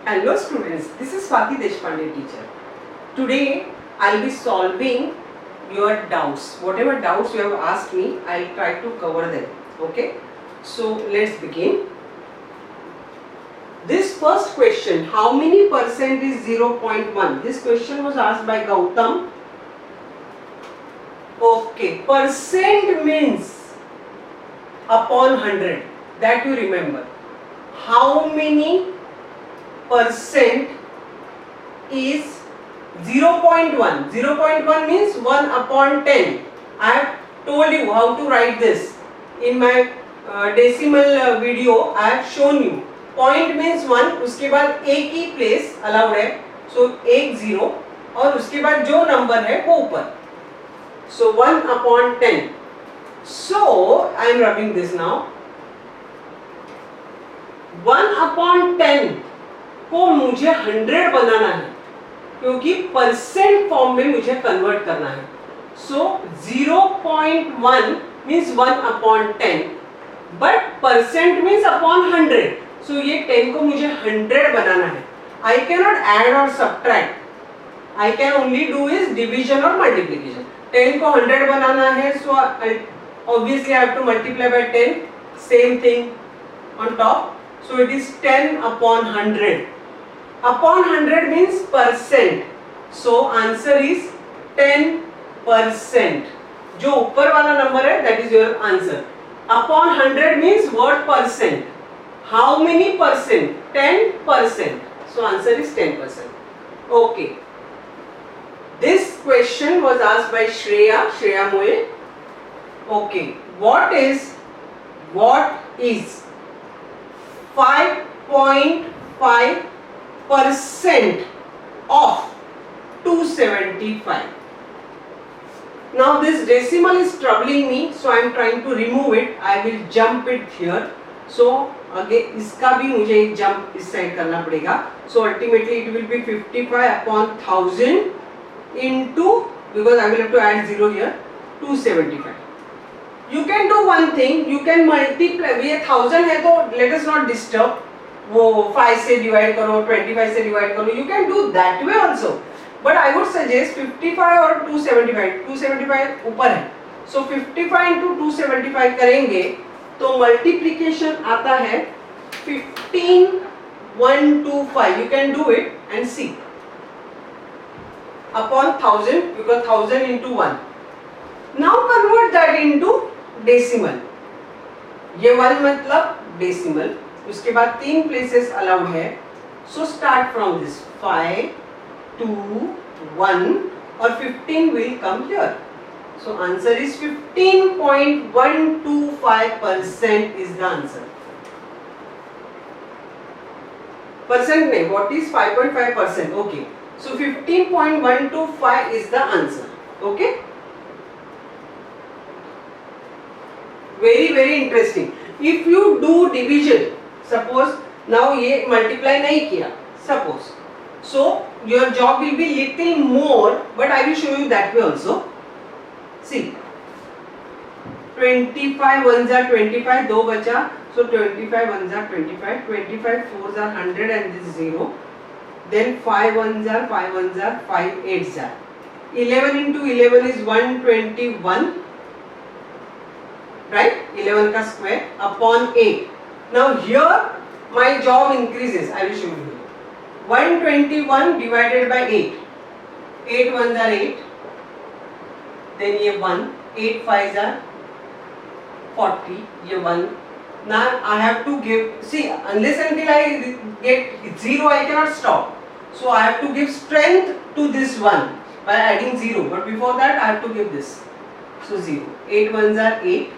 Hello students, this is Swati Deshpande teacher. Today I'll be solving your doubts. Whatever doubts you have asked me, I'll try to cover them. Okay? So let's begin. This first question, how many percent is 0.1? This question was asked by Gautam. Okay, percent means upon 100. That you remember. How many percent is 0.1? 0.1 means 1 upon 10. I have told you how to write this. In my decimal video I have shown you. Point means 1, उसके बाद एक ही place allowed है. So 1 0 और उसके बाद जो number है वो ऊपर. So 1 upon 10. So I am rubbing this now. 1 upon 10 को मुझे 100 बनाना है क्योंकि परसेंट फॉर्म में मुझे कन्वर्ट करना है. सो 0.1 means 1 upon 10 but percent means upon 100. सो ये 10 को मुझे 100 बनाना है. आई कैन नॉट ऐड और subtract. I can only do is division और मल्टीप्लीकेशन. 10 को 100 बनाना है so obviously I have to multiply by 10. Same thing on top. So it is 10 upon 100. Upon 100 means percent. So answer is 10%. जो ऊपर वाला number है that is your answer. Upon 100 means what percent? How many percent? 10%. So answer is 10%. Okay. This question was asked by Shreya Moye. Okay. What is 5.5% of 275? Now this decimal is troubling me, so I am trying to remove it. I will jump it here. So again इसका भी मुझे एक jump इस side करना पड़ेगा. So ultimately it will be 55 upon 1000 into, because I will have to add 0 here, 275. You can do one thing, you can multiply. ये 1000 है तो let us not disturb. वो 5 से डिवाइड करो, 25 से डिवाइड करो. You can do that way also. But I would suggest 55 और 275. 275 ऊपर है. So 55 into 275 करेंगे तो मल्टीप्लिकेशन आता है 15125. You can do it and see. Upon 1000 because 1000 into 1. Now convert that into decimal. ये 1 मतलब डेसिमल. उसके बाद 3 प्लेसेस अलाउड है. सो स्टार्ट फ्रॉम दिस 5 2 1 और 15 will come here. So answer is 15.125% is the answer. Percent नहीं, what is 5.5%? Okay. So 15.125 is the answer. Okay. very interesting. If you do division, suppose now ये multiply नहीं किया, suppose, so your job will be little more, but I will show you that way also. See, 25 ones are 25, 2 बचा, so 25 ones are 25, 25 fours are 100 and this 0. Then 5 ones are 5 ones are 5 eights are. 11 into 11 is 121. Right? 11 का square upon 8. Now here my job increases. I will show you. 121 divided by 8. 8 ones are 8. Then ये 1. 8 fives are 40. ये 1. Now I have to give. See, unless until I get 0, I cannot stop. So I have to give strength to this 1 by adding 0. But before that I have to give this. So 0. 8 ones are 8.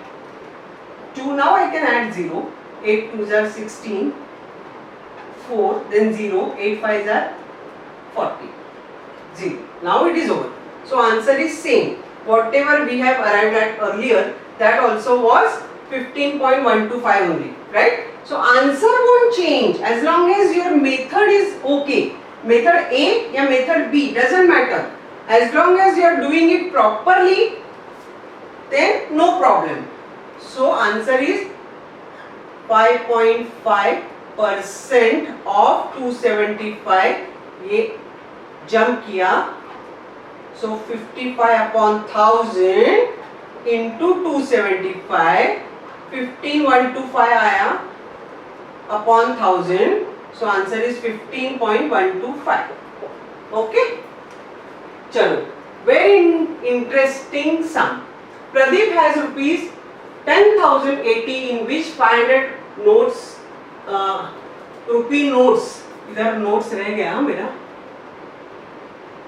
2, now I can add 0. 8 twos are 16. 4, then 0. 8 fives are 40. 0. Now it is over. So answer is same. Whatever we have arrived at earlier, that also was 15.125 only. Right? So answer won't change as long as your method is okay. Method A या method B doesn't matter. As long as you are doing it properly, then no problem. So answer is 5.5 percent of 275 ये jump किया, सो 55 upon 1000 into 275, 15125 आया upon 1000, so answer is 15.125. Okay, चलो, very interesting sum. Pradeep has rupees 10,080 in which 500 notes, rupee notes, इधर notes रह गया मेरा.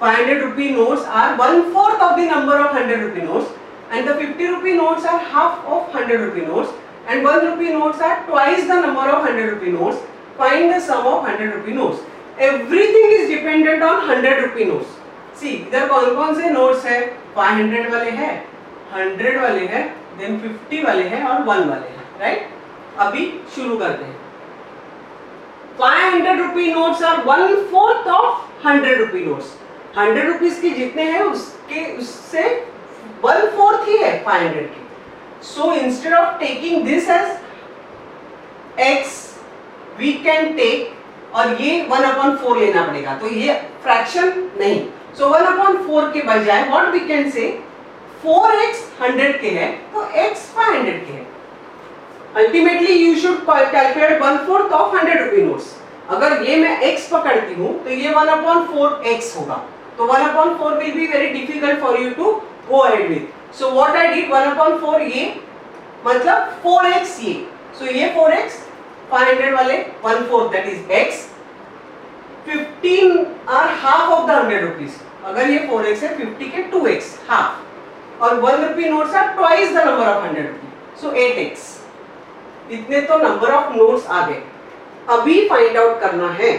500 rupee notes are 1/4 of the number of 100 rupee notes, and the 50 rupee notes are half of 100 rupee notes, and 1 rupee notes are twice the number of 100 rupee notes. Find the sum of 100 rupee notes. Everything is dependent on 100 rupee notes. See, इधर कौन कौन से notes है? 500 वाले हैं, 100 वाले हैं, then 50 वाले हैं और 1 वाले हैं, right? अभी शुरू करते हैं. 500 rupee notes are 1/4 of 100 rupee notes. 100 rupees के जितने हैं उससे 1/4 ही है 500 की. So instead of taking this as x, we can take, और ये 1/4 लेना पड़ेगा, तो ये फ्रैक्शन नहीं. So 1/4 के बजाय what we can say, 4x 100 के है तो x 500 के है. Ultimately you should calculate 1/4 of 100 rupee notes. अगर ये मैं x पकड़ती हूँ तो ये 1/4x होगा, तो 1/4 will be very difficult for you to go ahead with. So what I did, 1/4 ये मतलब 4x ये, so ये 4x, 500 वाले 1/4 that is x, 15 are half of the 100 rupees. अगर ये 4x है, 50 के 2x half, और 1 rupee notes are twice the number of 100 rupee, so 8x. इतने तो number of notes आ गए. अभी फाइंड आउट करना है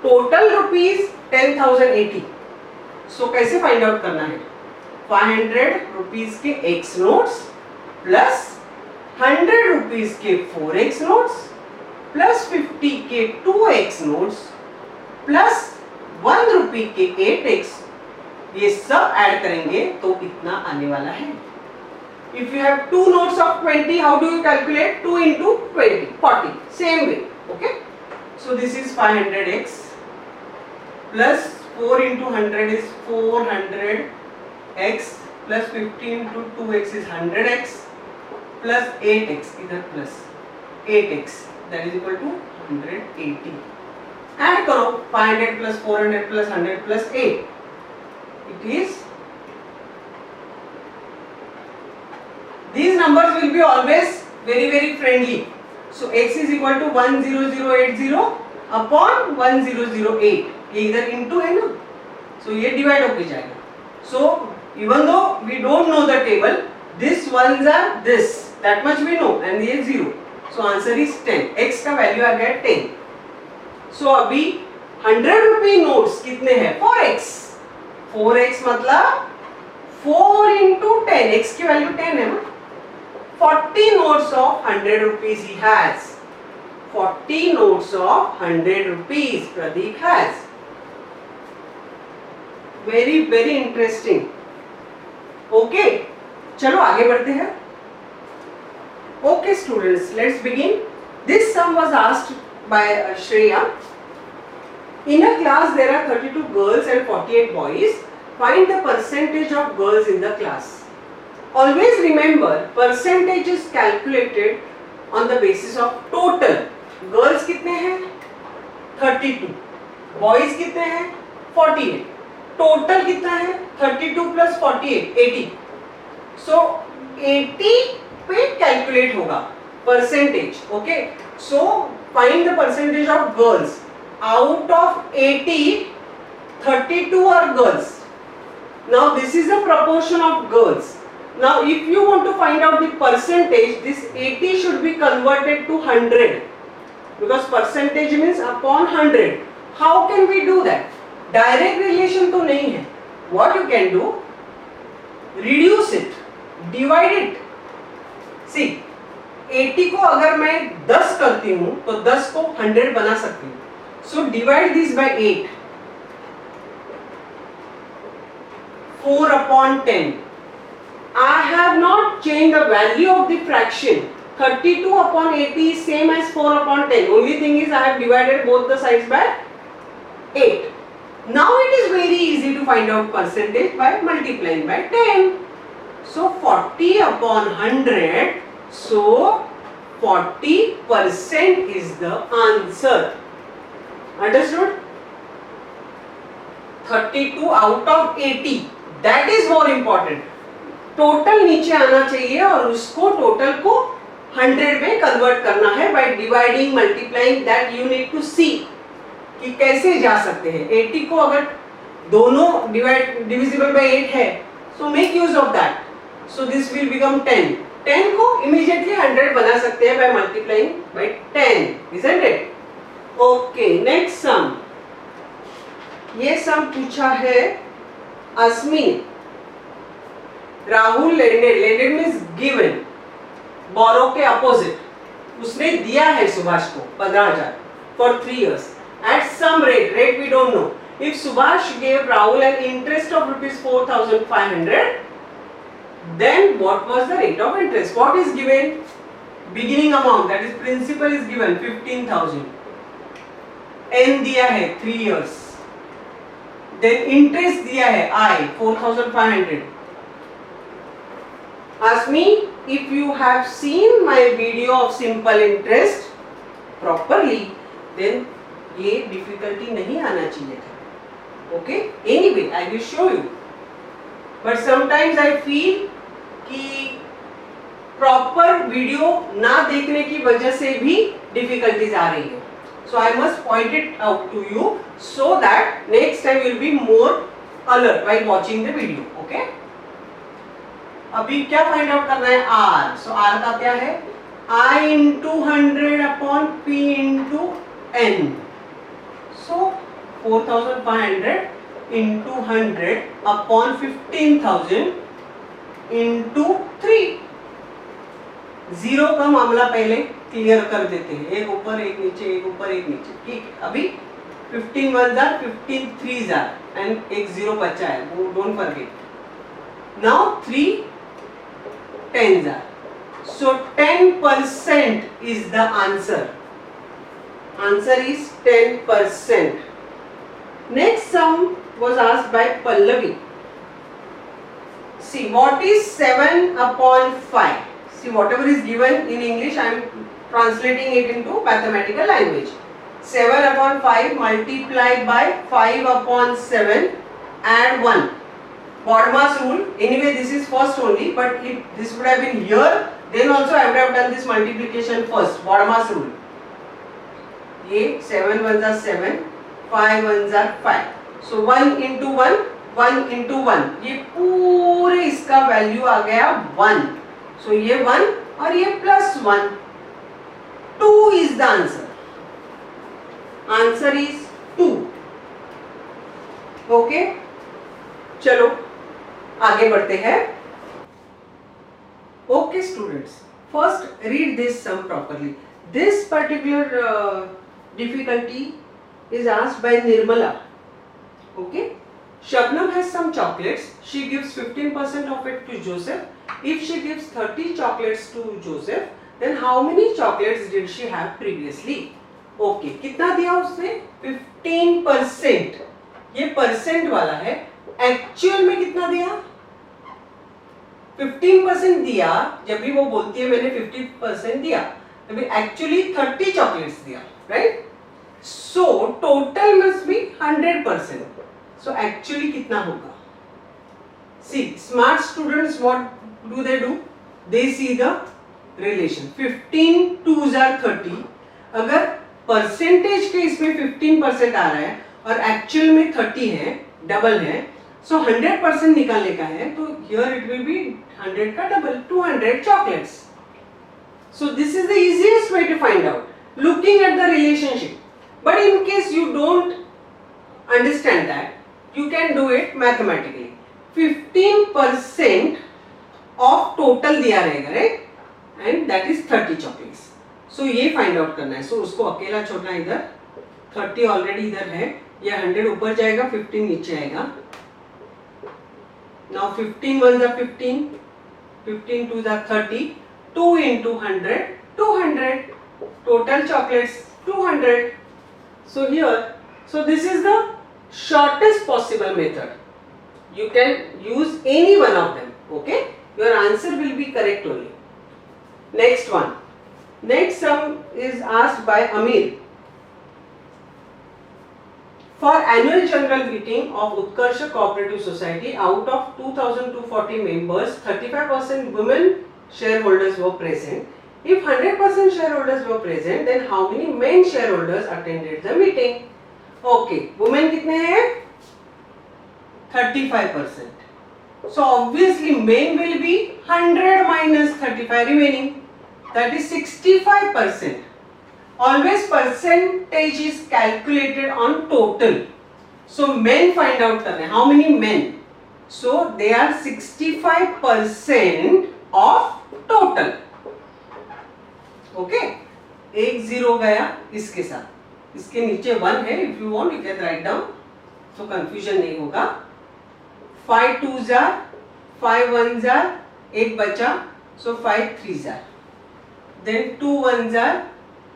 टोटल रुपीज 10,080. सो कैसे फाइंड आउट करना है? 500 रुपीज के x नोट्स प्लस 100 रुपीज के 4x नोट्स प्लस 50 के 2x नोट्स प्लस 1 रुपी के 8x, ये सब ऐड करेंगे तो इतना आने वाला है. If you have 2 notes of 20, how do you calculate? 2 into 20, 40. Same way. Okay. So this is 500x plus 4 into 100 is 400x plus 50 into 2x is 100x plus 8x, इधर plus 8x, that is equal to 180. Add करो 500 plus 400 plus 100 plus 8. It is, these numbers will be always very friendly. So x is equal to 10080 upon 1008. ये इधर into है ना, so ये divide होके जाएगा. So even though we don't know the table, this ones are this, that much we know, and ये 0. So answer is 10. x का value आ गया 10. So अभी 100 rupee notes कितने हैं? 4x. 4x मतलब 4 into 10. x की value 10 है ना. 40 notes of 100 rupees he has. 40 notes of 100 rupees Pradeep has. Very interesting. Okay, चलो आगे बढ़ते हैं. Okay students, let's begin. This sum was asked by Shreya. In a class there are 32 girls and 48 boys. Find the percentage of girls in the class. Always remember, percentage is calculated on the basis of total. Girls कितने हैं? 32. Boys कितने हैं? 48. Total कितना है? 32 plus 48, 80. So 80 पे calculate होगा percentage. Okay. So find the percentage of girls. Out of 80, 32 are girls. Now this is the proportion of girls. Now if you want to find out the percentage, this 80 should be converted to 100, because percentage means upon 100. How can we do that? Direct relation तो नहीं है. What you can do? Reduce it, divide it. See, 80 को अगर मैं 10 करती हूँ तो 10 को 100 बना सकती हूँ. So divide this by 8. 4 upon 10. I have not changed the value of the fraction. 32 upon 80 is same as 4 upon 10. Only thing is I have divided both the sides by 8. Now it is very easy to find out percentage by multiplying by 10. So 40 upon 100. So 40% is the answer. Understood? 32 out of 80. That is more important. Total नीचे आना चाहिए और उसको total को 100 में convert करना है by dividing multiplying. That you need to see कि कैसे जा सकते हैं. 80 को अगर दोनों डिविजिबल बाय 8 है, so make use of that. So this will become 10. 10 को इमीडिएटली 100 बना सकते हैं by multiplying by 10. Isn't it? Okay, next sum. ये सम पूछा है Ashwin. Rahul lended means given. Borrow के अपोजिट. उसने दिया है सुभाष को 15,000 for 3 years at some rate we don't know. If Subhash gave Rahul an interest of rupees 4,500, then what was the rate of interest? What is given? Beginning amount, that is principal is given 15,000. N दिया है 3 years. Then interest दिया है I 4,500. Ask me, if you have seen my video of simple interest properly, then ये difficulty नहीं आना चाहिए था. Okay? Anyway, I will show you. But sometimes I feel कि proper video ना देखने की वजह से भी difficulties आ रही है. So I must point it out to you so that next time you will be more alert while watching the video. Okay? अभी क्या फाइंड आउट करना है? R. So R का क्या है? I into 100 upon P into N. So 4,500 into 100 upon 15,000 into 3. Zero का मामला पहले क्लियर कर देते हैं. एक ऊपर एक नीचे, एक ऊपर एक नीचे. ठीक है. अभी 15 1s are 15 3s are and एक जीरो बचा है, वो don't forget. Now 3 10s are. So 10% is the answer. Answer is 10%. Next sum was asked by Pallavi. See, what is 7 upon 5? See, whatever is given in English, I am translating it into mathematical language. 7 upon 5 multiplied by 5 upon 7, add 1. Bodmer's rule. Anyway, this is first only, but if this would have been here, then also I would have done this multiplication first. Bodmer's rule. ये 7 1s are 7, 5 1s are 5. So 1 into 1, 1 into 1. ये पूरे इसका value आ गया 1. So ये 1 और ये plus 1. 2 is the answer. Answer is 2. Okay? चलो आगे बढ़ते हैं. Okay students, first read this sum properly. This particular difficulty is asked by Nirmala. Okay? Shabnam has some chocolates. She gives 15% of it to Joseph. If she gives 30 chocolates to Joseph, then how many chocolates did she have previously? Okay, कितना दिया उसने? 15%. ये percent वाला है. Actual में कितना दिया? 15% दिया. जब भी वो बोलती है मैंने 50% दिया, तभी एक्चुअली 30 चॉकलेट्स दिया, right? So total must be 100%. So actually कितना होगा? See, smart students what do they do? They see the relation. 15 2s are 30. अगर परसेंटेज के इसमें 15% आ रहा है और एक्चुअल में 30 है, डबल है, सो 100% निकालने का है, तो हियर इट विल बी 100 का double, 200 chocolates. So this is the easiest way to find out, looking at the relationship. But in case you don't understand that, you can do it mathematically. 15% of total दिया रहेगा, right? And that is 30 chocolates. So ये find out करना है. So उसको अकेला छोड़ना इधर, 30 already इधर है, ये 100 ऊपर जाएगा, 15 नीचे आएगा. Now 15 1s are 15, 15 2s are 30. 2 into 100, 200. Total chocolates 200. So here, so this is the shortest possible method. You can use any one of them. Okay, your answer will be correct only. Next one. Next sum is asked by Amir. For annual general meeting of Utkarsha Cooperative Society, out of 2,240 members, 35% women shareholders were present. If 100% shareholders were present, then how many men shareholders attended the meeting? Okay, women कितने हैं? 35%. So obviously men will be 100 minus 35 remaining. That is 65%. Always percentage is calculated on total. So men find out करने. How many men? So they are 65% of total. Okay. एक zero गया इसके साथ. इसके नीचे 1 है. If you want you can write down. So confusion नहीं होगा. 5 2s are, 5 1s are, एक बचा. So 5 3s are. Then 2 1s are,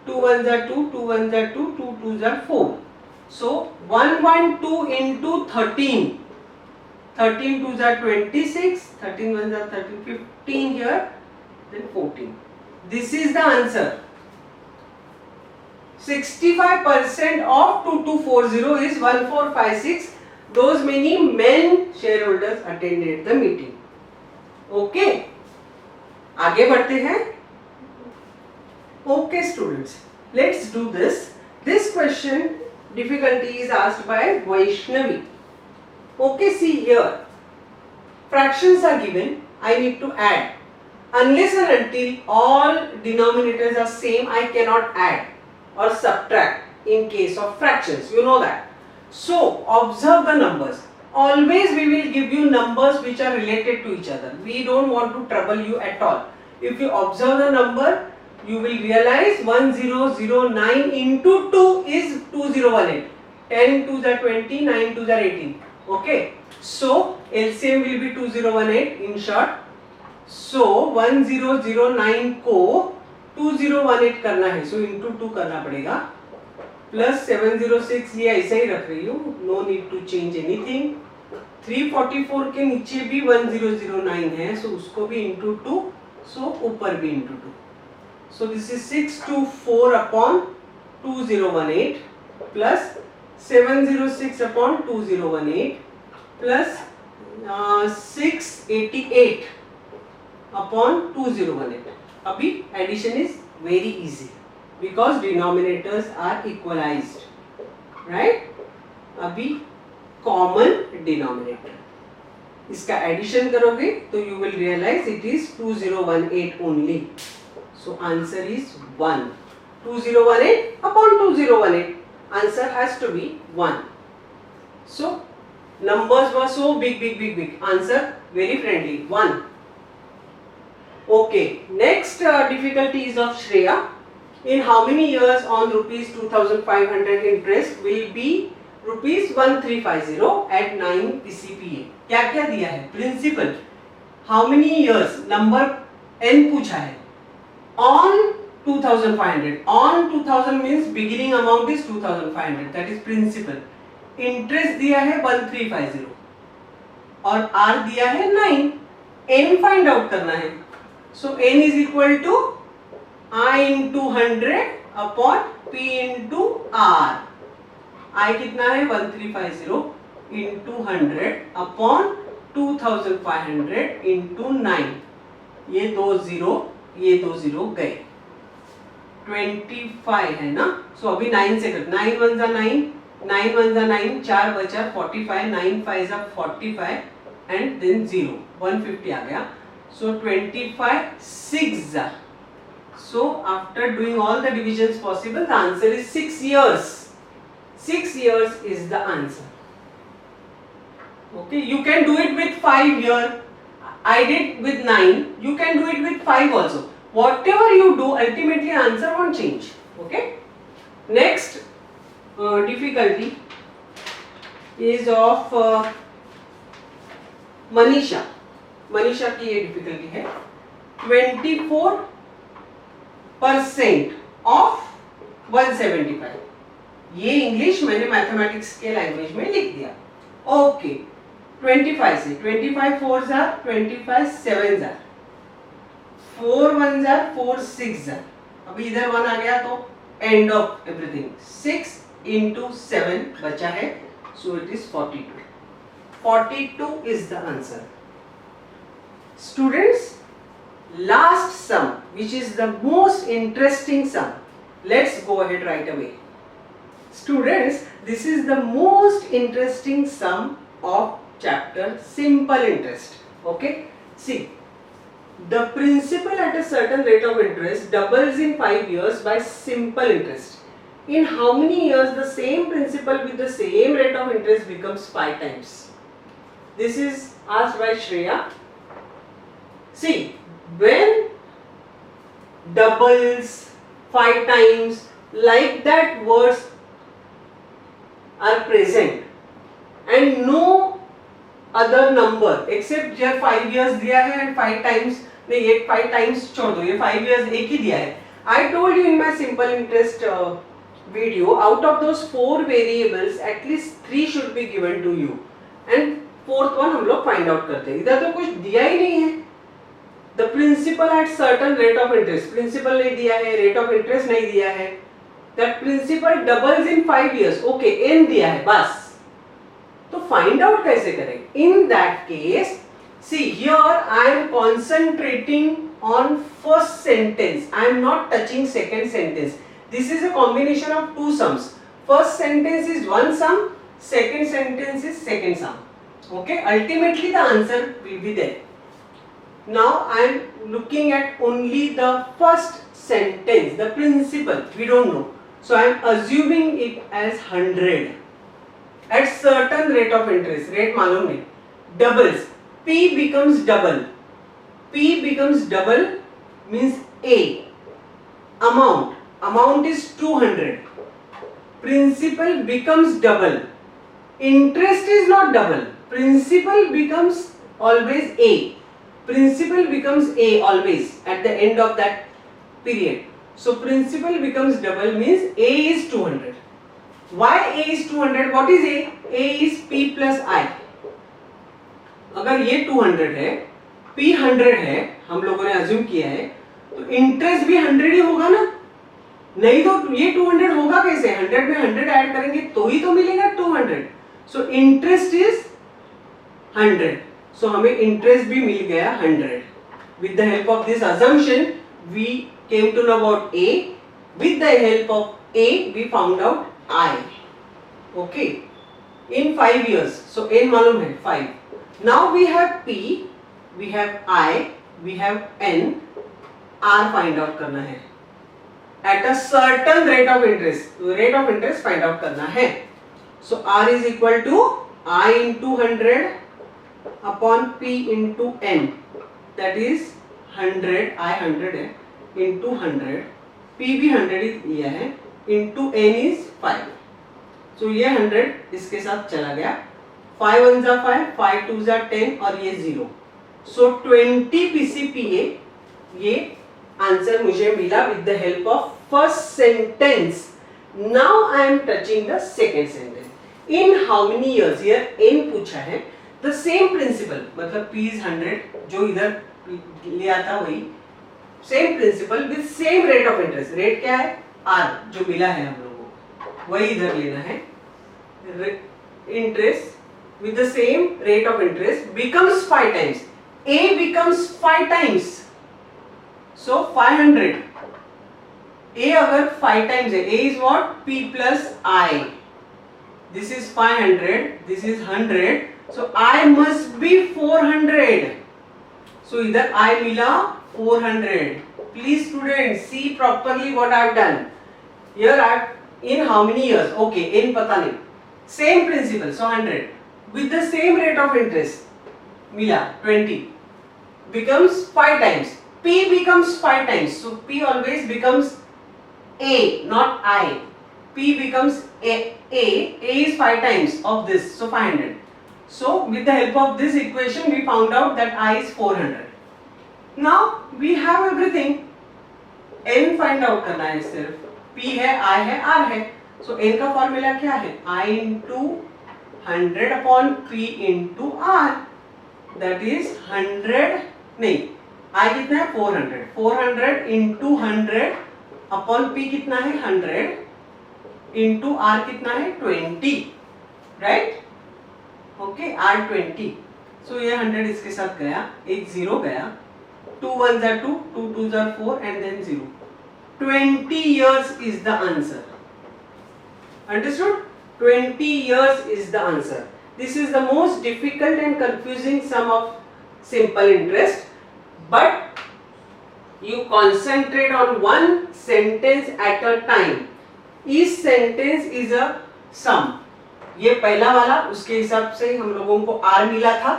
2 1s are 2, 2 1s are 2, 2 2s are 4. So 112 into 13. 13 2s are 26, 13 1s are 13, 15 here, then 14. This is the answer. 65% of 2240 is 1456. Those many men shareholders attended the meeting. Okay. आगे बढ़ते हैं. Okay students, let's do this. This question difficulty is asked by Vaishnavi. Okay, see here. Fractions are given. I need to add. Unless and until all denominators are same, I cannot add or subtract in case of fractions. You know that. So, observe the numbers. Always we will give you numbers which are related to each other. We don't want to trouble you at all. If you observe the number, you will realize 1009 into 2 is 2018. 10 2s are 20, 9 2s are 18. Okay. So, LCM will be 2018 in short. So 1009 को 2018 करना है, so into 2 करना पड़ेगा, plus 706 ये ऐसा ही रख रही हूँ, no need to change anything. 344 के नीचे भी 1009 है, so उसको भी into 2, so ऊपर भी into 2. So this is 624 upon 2018 plus 706 upon 2018 plus 688 upon 2018. अभी addition is very easy because denominators are equalized, right? अभी common denominator. इसका addition करोगे तो you will realize it is 2018 only. So answer is 1. 2018 upon 2018. Answer has to be 1. So numbers were so big. Answer very friendly. 1. Okay. Next difficulty is of Shreya. In how many years on rupees 2500 interest will be rupees 1350 at 9 PCPA? क्या क्या दिया है? Principal. How many years? Number n पूछा है. On 2500. On 2000 means beginning amount is 2500. That is principal. Interest दिया है 1350 और R दिया है 9. N find out करना है. So N is equal to I into 100 upon P into R. I कितना है 1350 into 100 upon 2500 into 9. ये 2 0 गए. 25 है ना. So अभी 9 से कर. 9 1s are 9, 9 1s are 9, 4 बचा 45, 9 5s are 45 and then 0. 150 आ गया. So 25 6s are. So after doing all the divisions possible, the answer is 6 years. 6 years is the answer. Okay, you can do it with 5 here. I did with 9. You can do it with 5 also. Whatever you do, ultimately answer won't change. Okay. Next difficulty is of Manisha. Manisha की ये difficulty है. 24% of 175। ये English मैंने mathematics के language में लिख दिया। Okay 25 से 25 4 जार 25 7 जार 4 1 जार 4 6 जार, अभी इधर 1 आ गया तो एंड ऑफ एवरीथिंग 6 into 7 बचा है, so it is 42. 42 is the answer. Students, last sum, which is the most interesting sum, let's go ahead right away. Students, this is the most interesting sum of chapter simple interest. Okay, see, the principal at a certain rate of interest doubles in 5 years by simple interest. In how many years the same principal with the same rate of interest becomes 5 times? This is asked by Shreya. See, when doubles 5 times like that words are present and no other number except here 5 years दिया है and 5 times, नहीं ये 5 times छोड़ दो, ये 5 years एक ही दिया है. I told you in my simple interest video, out of those 4 variables at least 3 should be given to you and fourth one हम लोग find out करते हैं. इधर तो कुछ दिया ही नहीं है. The principal at certain rate of interest, principal नहीं दिया है, rate of interest नहीं दिया है. That principal doubles in 5 years, okay, n दिया है बस. तो find out कैसे करें? In that case, see here I am concentrating on first sentence. I am not touching second sentence. This is a combination of two sums. First sentence is one sum, second sentence is second sum. Okay, ultimately the answer will be there. Now I am looking at only the first sentence, the principal, we don't know. So I am assuming it as 100. At certain rate of interest, rate मालूम नहीं, doubles, P becomes double. P becomes double means A. Amount is 200. Principal becomes double. Interest is not double. Principal becomes always A. Principal becomes A always at the end of that period. So principal becomes double means A is 200. Why A is 200? What is A? A is P plus I. अगर ये 200 है, P 100 है, हम लोगों ने assume किया है, तो इंटरेस्ट भी 100 ही होगा ना? नहीं तो ये 200 होगा कैसे? 100 में 100 ऐड करेंगे तो ही तो मिलेगा 200. So interest is 100. सो हमें इंटरेस्ट भी मिल गया 100. With the help of this assumption we came to know about A. With the help of A we found out I. Okay, in 5 years. So n मालूम है 5. Now we have P, we have I, we have N. R find out करना है. At a certain rate of interest, rate of interest find out करना है. So R is equal to I into 100 upon P into N. That is 100, I 100 है, into 100. P भी 100 ही दिया है, into N is 5. So ये 100 इसके साथ चला गया. 5 1 जा 5, 5 2 जा 10 और ये 0. So 20 PCPA ये आंसर मुझे मिला with the help of first sentence. Now I am touching the second sentence. In how many years? Here n पूछा है. The same principle, मतलब P is 100 जो इधर लिया था वही same principle with same rate of interest. Rate क्या है? R जो मिला है हम लोगों को वही इधर लेना है. Interest with the same rate of interest becomes 5 times. A becomes 5 times. So 500. A अगर 5 times है, A is what? P plus I. This is 500. This is 100. So I must be 400. So इधर I मिला 400. Please students see properly what I have done. Here I have in how many years? Okay, in पता नहीं. Same principle. So 100 with the same rate of interest मिला 20 becomes 5 times. P becomes 5 times. So P always becomes A, not I. P becomes A. A is 5 times of this. So 500. So with the help of this equation we found out that I is 400. Now we have everything. n find out करना है सिर्फ. p है, i है, r है. So n का formula क्या है? i into 100 upon p into r. That is 100 नहीं, i कितना है? 400. 400 into 100 upon p कितना है? 100 into r कितना है? 20. Right? Okay, r 20. So ये 100 इसके साथ गया, एक 0 गया. 2 1s are 2, 2 2s are 4 and then 0. 20 years is the answer. Understood? 20 years is the answer. This is the most difficult and confusing sum of simple interest, but you concentrate on one sentence at a time. Each sentence is a sum. ये पहला वाला, उसके हिसाब से हम लोगों को r मिला था.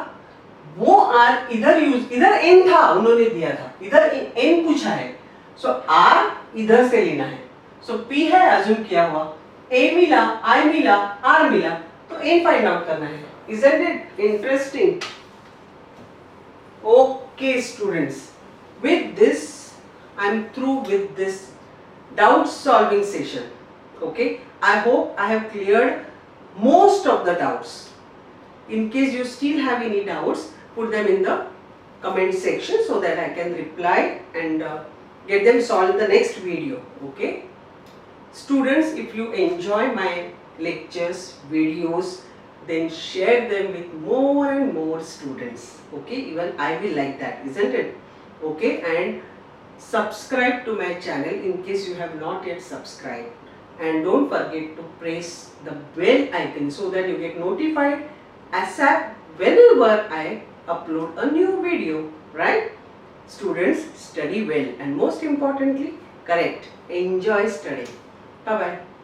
वो r इधर n था, उन्होंने दिया था, इधर n पूछा है. सो r इधर से लेना है. सो p है अज्यूम किया हुआ, a मिला, i मिला, r मिला, तो n फाइंड आउट करना है. Isn't it interesting? Okay students, with this I am through with this doubt solving session. Okay, I hope I have cleared most of the doubts. In case you still have any doubts, put them in the comment section so that I can reply and get them solved in the next video. Okay, students, if you enjoy my lectures, videos, then share them with more and more students. Okay, even I will like that, isn't it? Okay, and subscribe to my channel in case you have not yet subscribed, and don't forget to press the bell icon so that you get notified ASAP whenever I upload a new video. Right? Students, study well and most importantly, correct. Enjoy studying. Bye bye.